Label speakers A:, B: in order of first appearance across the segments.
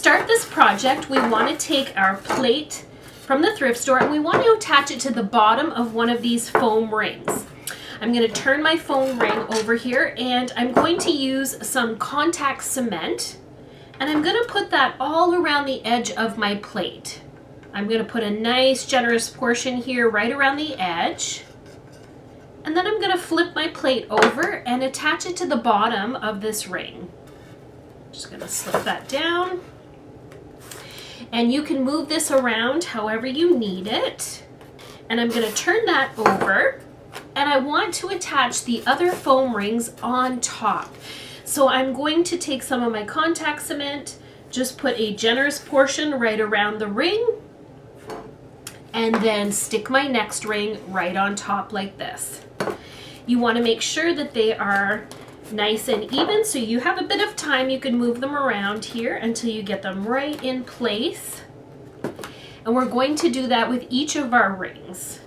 A: start this project, we want to take our plate from the thrift store and we want to attach it to the bottom of one of these foam rings. I'm going to turn my foam ring over here and I'm going to use some contact cement and I'm going to put that all around the edge of my plate. I'm going to put a nice generous portion here right around the edge. And then I'm going to flip my plate over and attach it to the bottom of this ring. Just going to slip that down. And you can move this around however you need it. And I'm going to turn that over. And I want to attach the other foam rings on top. So I'm going to take some of my contact cement, just put a generous portion right around the ring, and then stick my next ring right on top like this. You want to make sure that they are nice and even, so you have a bit of time. You can move them around here until you get them right in place. And we're going to do that with each of our rings.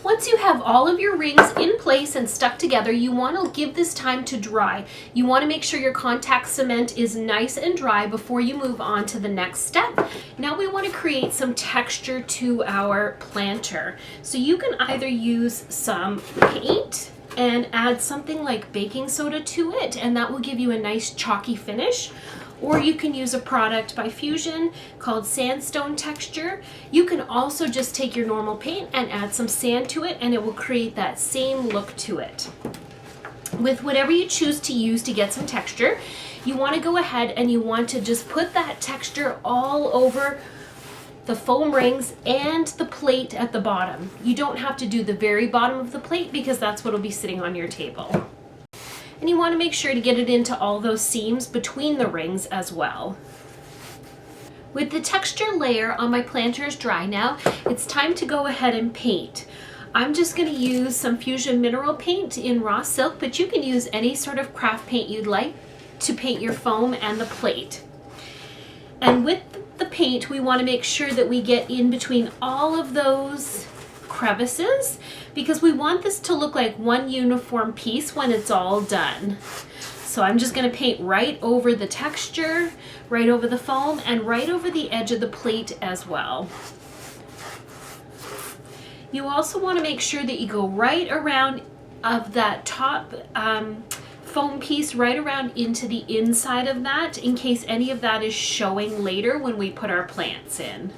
A: Once you have all of your rings in place and stuck together, you want to give this time to dry. You want to make sure your contact cement is nice and dry before you move on to the next step. Now we want to create some texture to our planter. So you can either use some paint and add something like baking soda to it, and that will give you a nice chalky finish. Or you can use a product by Fusion called Sandstone Texture. You can also just take your normal paint and add some sand to it and it will create that same look to it. With whatever you choose to use to get some texture, you want to go ahead and you want to just put that texture all over the foam rings and the plate at the bottom. You don't have to do the very bottom of the plate because that's what will be sitting on your table. And you want to make sure to get it into all those seams between the rings as well. With the texture layer on my planters dry now, it's time to go ahead and paint. I'm just going to use some Fusion mineral paint in raw silk, but you can use any sort of craft paint you'd like to paint your foam and the plate. And with the paint, we want to make sure that we get in between all of those crevices because we want this to look like one uniform piece when it's all done. So I'm just going to paint right over the texture, right over the foam, and right over the edge of the plate as well. You also want to make sure that you go right around of that top foam piece right around into the inside of that in case any of that is showing later when we put our plants in.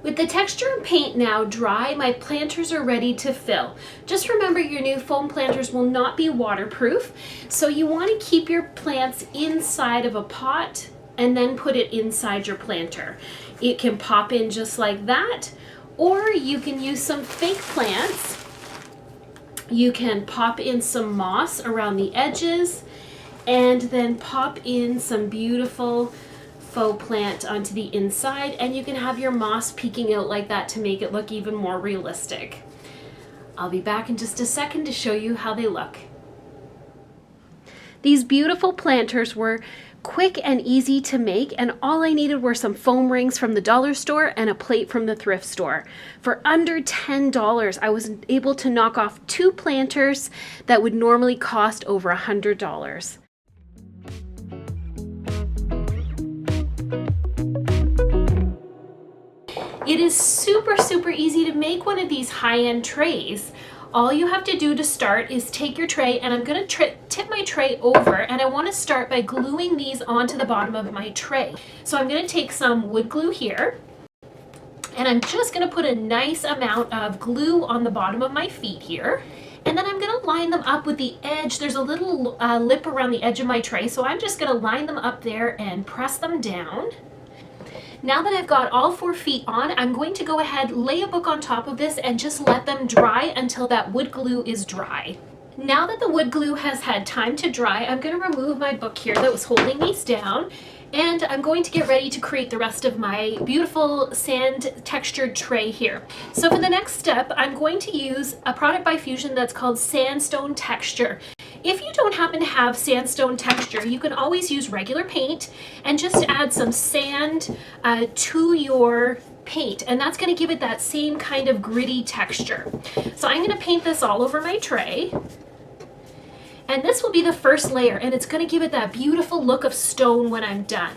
A: With the texture and paint now dry, my planters are ready to fill. Just remember your new foam planters will not be waterproof, so you want to keep your plants inside of a pot and then put it inside your planter. It can pop in just like that, or you can use some fake plants. You can pop in some moss around the edges and then pop in some beautiful faux plant onto the inside, and you can have your moss peeking out like that to make it look even more realistic. I'll be back in just a second to show you how they look. These beautiful planters were quick and easy to make, and all I needed were some foam rings from the dollar store and a plate from the thrift store. For under $10, I was able to knock off 2 planters that would normally cost over $100. It is super easy to make one of these high-end trays. All you have to do to start is take your tray, and I'm going to tip my tray over, and I want to start by gluing these onto the bottom of my tray. So I'm going to take some wood glue here, and I'm just going to put a nice amount of glue on the bottom of my feet here. And then I'm going to line them up with the edge. There's a little lip around the edge of my tray, so I'm just going to line them up there and press them down. Now that I've got all 4 feet on, I'm going to go ahead, lay a book on top of this, and just let them dry until that wood glue is dry. Now that the wood glue has had time to dry, I'm going to remove my book here that was holding these down, and I'm going to get ready to create the rest of my beautiful sand textured tray here. So for the next step, I'm going to use a product by Fusion that's called Sandstone Texture. If you don't happen to have Sandstone Texture, you can always use regular paint and just add some sand to your paint, and that's going to give it that same kind of gritty texture. So I'm going to paint this all over my tray. And this will be the first layer, and it's going to give it that beautiful look of stone when I'm done.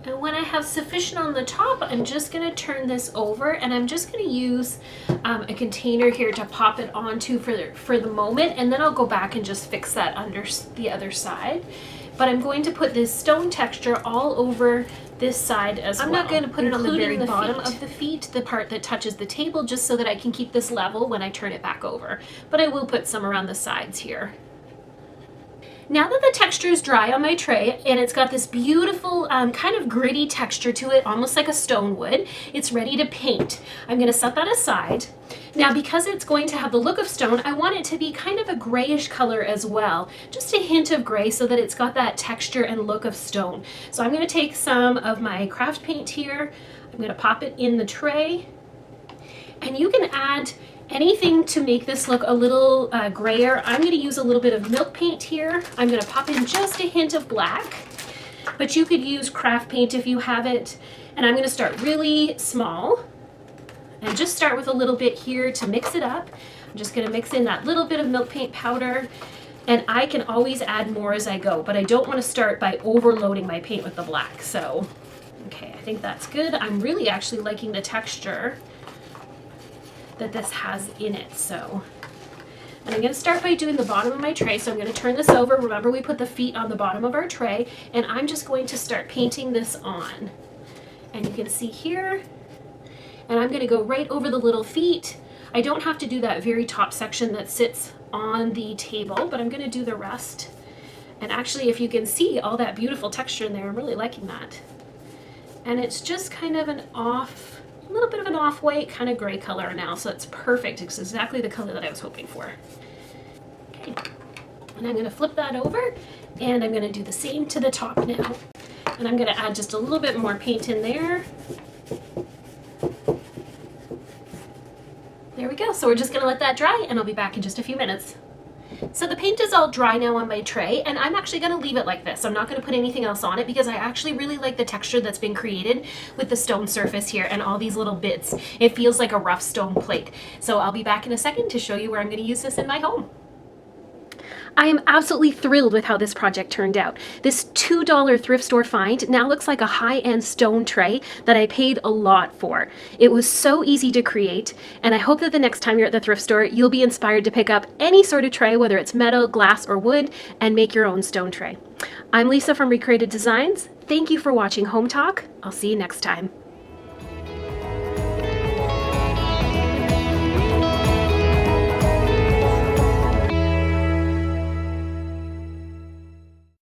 A: And when I have sufficient on the top, I'm just going to turn this over, and I'm just going to use a container here to pop it onto for the moment, and then I'll go back and just fix that under the other side. But I'm going to put this stone texture all over this side as well. I'm not going to put it on the very bottom of the feet, the part that touches the table, just so that I can keep this level when I turn it back over. But I will put some around the sides here. Now that the texture is dry on my tray, and it's got this beautiful kind of gritty texture to it, almost like a stone would, it's ready to paint. I'm going to set that aside. Now, because it's going to have the look of stone, I want it to be kind of a grayish color as well. Just a hint of gray so that it's got that texture and look of stone. So I'm going to take some of my craft paint here. I'm going to pop it in the tray. And you can add anything to make this look a little grayer. I'm going to use a little bit of milk paint here. I'm going to pop in just a hint of black, but you could use craft paint if you have it. And I'm going to start really small and just start with a little bit here to mix it up. I'm just going to mix in that little bit of milk paint powder, and I can always add more as I go, but I don't want to start by overloading my paint with the black. So, okay, I think that's good. I'm really actually liking the texture that this has in it. So, and I'm going to start by doing the bottom of my tray. So I'm going to turn this over. Remember, we put the feet on the bottom of our tray, and I'm just going to start painting this on. And you can see here, and I'm going to go right over the little feet. I don't have to do that very top section that sits on the table, but I'm going to do the rest. And actually, if you can see all that beautiful texture in there, I'm really liking that. And it's just kind of a little bit of an off-white kind of gray color now, so it's perfect. It's exactly the color that I was hoping for. Okay, and I'm going to flip that over, and I'm going to do the same to the top now. And I'm going to add just a little bit more paint in there. There we go. So we're just going to let that dry, and I'll be back in just a few minutes. So the paint is all dry now on my tray, and I'm actually going to leave it like this. I'm not going to put anything else on it because I actually really like the texture that's been created with the stone surface here and all these little bits. It feels like a rough stone plate. So I'll be back in a second to show you where I'm going to use this in my home. I am absolutely thrilled with how this project turned out. This $2 thrift store find now looks like a high-end stone tray that I paid a lot for. It was so easy to create, and I hope that the next time you're at the thrift store, you'll be inspired to pick up any sort of tray, whether it's metal, glass, or wood, and make your own stone tray. I'm Lisa from Recreated Designs. Thank you for watching Home Talk. I'll see you next time.